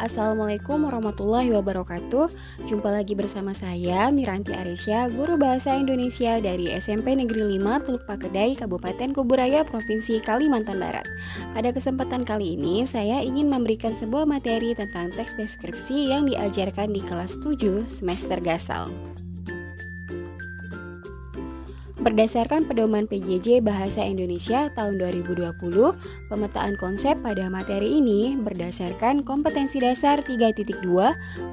Assalamualaikum warahmatullahi wabarakatuh. Jumpa lagi bersama saya Miranti Arisya, guru bahasa Indonesia dari SMP Negeri 5 Teluk Pakedai, Kabupaten Kuburaya, Provinsi Kalimantan Barat. Pada kesempatan kali ini, saya ingin memberikan sebuah materi tentang teks deskripsi yang diajarkan di kelas 7 semester Gasal. Berdasarkan pedoman PJJ Bahasa Indonesia tahun 2020, pemetaan konsep pada materi ini berdasarkan kompetensi dasar 3.2,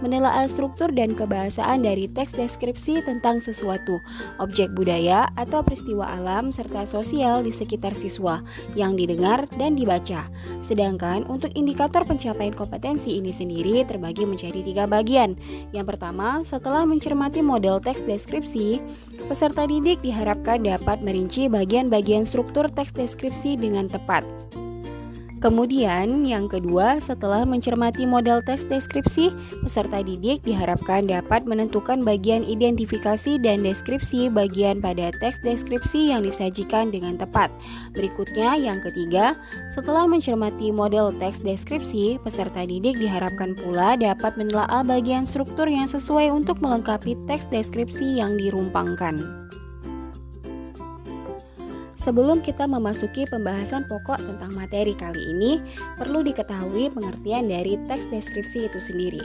menelaah struktur dan kebahasaan dari teks deskripsi tentang sesuatu, objek budaya atau peristiwa alam serta sosial di sekitar siswa yang didengar dan dibaca. Sedangkan untuk indikator pencapaian kompetensi ini sendiri terbagi menjadi 3 bagian. Yang pertama, setelah mencermati model teks deskripsi, peserta didik diharapkan dapat merinci bagian-bagian struktur teks deskripsi dengan tepat. Kemudian, yang kedua, setelah mencermati model teks deskripsi, peserta didik diharapkan dapat menentukan bagian identifikasi dan deskripsi bagian pada teks deskripsi yang disajikan dengan tepat. Berikutnya, yang ketiga, setelah mencermati model teks deskripsi, peserta didik diharapkan pula dapat menelaah bagian struktur yang sesuai untuk melengkapi teks deskripsi yang dirumpangkan. Sebelum kita memasuki pembahasan pokok tentang materi kali ini, perlu diketahui pengertian dari teks deskripsi itu sendiri.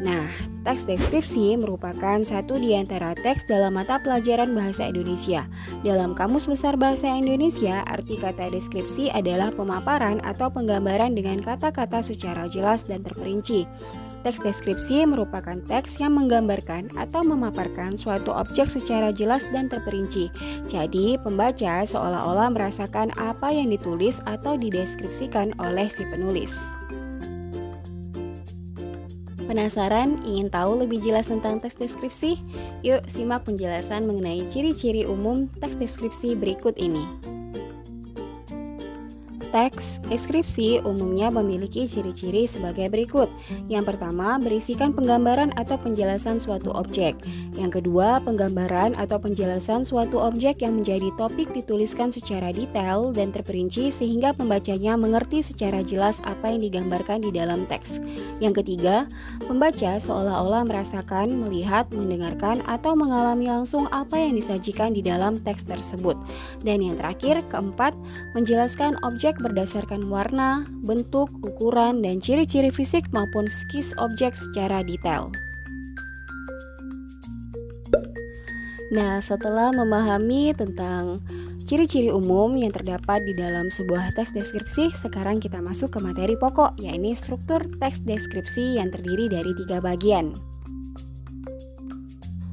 Nah, teks deskripsi merupakan satu di antara teks dalam mata pelajaran Bahasa Indonesia. Dalam Kamus Besar Bahasa Indonesia, arti kata deskripsi adalah pemaparan atau penggambaran dengan kata-kata secara jelas dan terperinci. Teks deskripsi merupakan teks yang menggambarkan atau memaparkan suatu objek secara jelas dan terperinci. Jadi, pembaca seolah-olah merasakan apa yang ditulis atau dideskripsikan oleh si penulis. Penasaran ingin tahu lebih jelas tentang teks deskripsi? Yuk simak penjelasan mengenai ciri-ciri umum teks deskripsi berikut ini. Teks deskripsi umumnya memiliki ciri-ciri sebagai berikut. Yang pertama, berisikan penggambaran atau penjelasan suatu objek. Yang kedua, penggambaran atau penjelasan suatu objek yang menjadi topik dituliskan secara detail dan terperinci sehingga pembacanya mengerti secara jelas apa yang digambarkan di dalam teks. Yang ketiga, pembaca seolah-olah merasakan, melihat, mendengarkan, atau mengalami langsung apa yang disajikan di dalam teks tersebut. Dan yang terakhir, keempat, menjelaskan objek berdasarkan warna, bentuk, ukuran, dan ciri-ciri fisik maupun skis objek secara detail. Nah, setelah memahami tentang ciri-ciri umum yang terdapat di dalam sebuah teks deskripsi, sekarang kita masuk ke materi pokok, yaitu struktur teks deskripsi yang terdiri dari 3 bagian.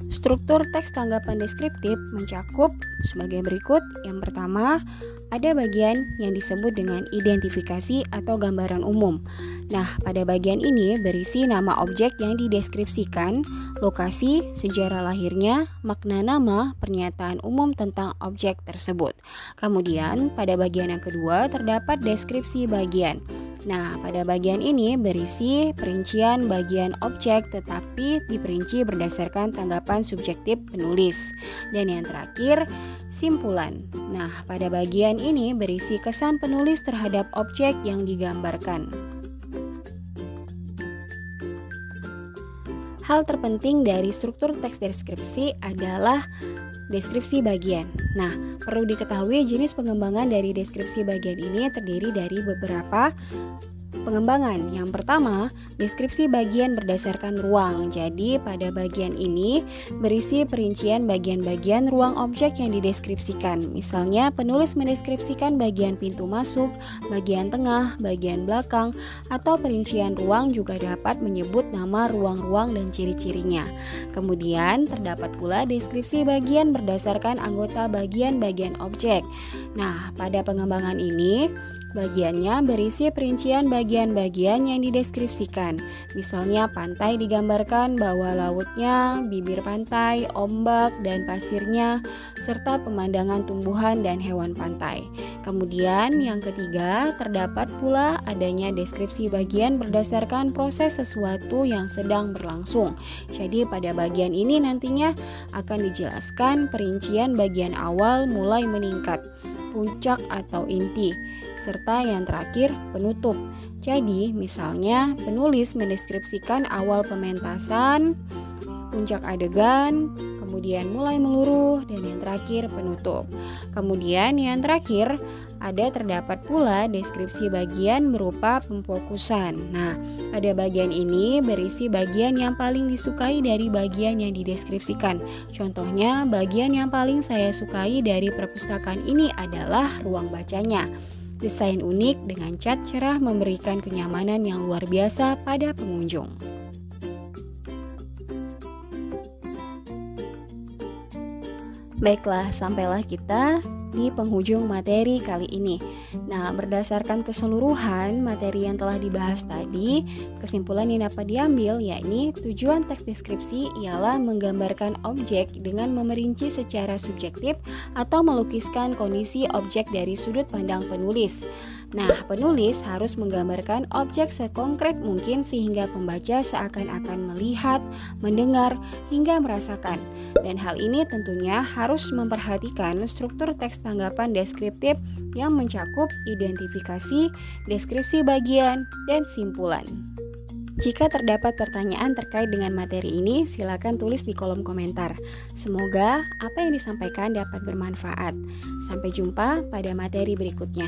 Struktur teks tanggapan deskriptif mencakup sebagai berikut. Yang pertama, ada bagian yang disebut dengan identifikasi atau gambaran umum. Nah, pada bagian ini berisi nama objek yang dideskripsikan, lokasi, sejarah lahirnya, makna nama, pernyataan umum tentang objek tersebut. Kemudian, pada bagian yang kedua terdapat deskripsi bagian. Nah, pada bagian ini berisi perincian bagian objek tetapi diperinci berdasarkan tanggapan subjektif penulis. Dan yang terakhir, simpulan. Nah, pada bagian ini berisi kesan penulis terhadap objek yang digambarkan. Hal terpenting dari struktur teks deskripsi adalah deskripsi bagian. Nah, perlu diketahui jenis pengembangan dari deskripsi bagian ini terdiri dari beberapa pengembangan. Yang pertama, deskripsi bagian berdasarkan ruang. Jadi, pada bagian ini berisi perincian bagian-bagian ruang objek yang dideskripsikan. Misalnya, penulis mendeskripsikan bagian pintu masuk, bagian tengah, bagian belakang, atau perincian ruang juga dapat menyebut nama ruang-ruang dan ciri-cirinya. Kemudian, terdapat pula deskripsi bagian berdasarkan anggota bagian-bagian objek. Nah, pada pengembangan ini, bagiannya berisi perincian bagian-bagian yang dideskripsikan. Misalnya pantai digambarkan bahwa lautnya, bibir pantai, ombak, dan pasirnya, serta pemandangan tumbuhan dan hewan pantai. Kemudian yang ketiga, terdapat pula adanya deskripsi bagian berdasarkan proses sesuatu yang sedang berlangsung. Jadi pada bagian ini nantinya akan dijelaskan perincian bagian awal mulai meningkat. puncak atau inti, serta yang terakhir penutup. Jadi, misalnya penulis mendeskripsikan awal pementasan, puncak adegan, kemudian mulai meluruh, dan yang terakhir penutup. Kemudian yang terakhir terdapat pula deskripsi bagian berupa pemfokusan. Nah, pada bagian ini berisi bagian yang paling disukai dari bagian yang dideskripsikan. Contohnya, bagian yang paling saya sukai dari perpustakaan ini adalah ruang bacanya. Desain unik dengan cat cerah memberikan kenyamanan yang luar biasa pada pengunjung. Baiklah, sampailah kita di penghujung materi kali ini. Nah, berdasarkan keseluruhan materi yang telah dibahas tadi, kesimpulan yang dapat diambil yakni tujuan teks deskripsi ialah menggambarkan objek dengan memerinci secara subjektif atau melukiskan kondisi objek dari sudut pandang penulis. Nah, penulis harus menggambarkan objek sekonkret mungkin sehingga pembaca seakan-akan melihat, mendengar, hingga merasakan. Dan hal ini tentunya harus memperhatikan struktur teks tanggapan deskriptif yang mencakup identifikasi, deskripsi bagian, dan simpulan. Jika terdapat pertanyaan terkait dengan materi ini, silakan tulis di kolom komentar. Semoga apa yang disampaikan dapat bermanfaat. Sampai jumpa pada materi berikutnya.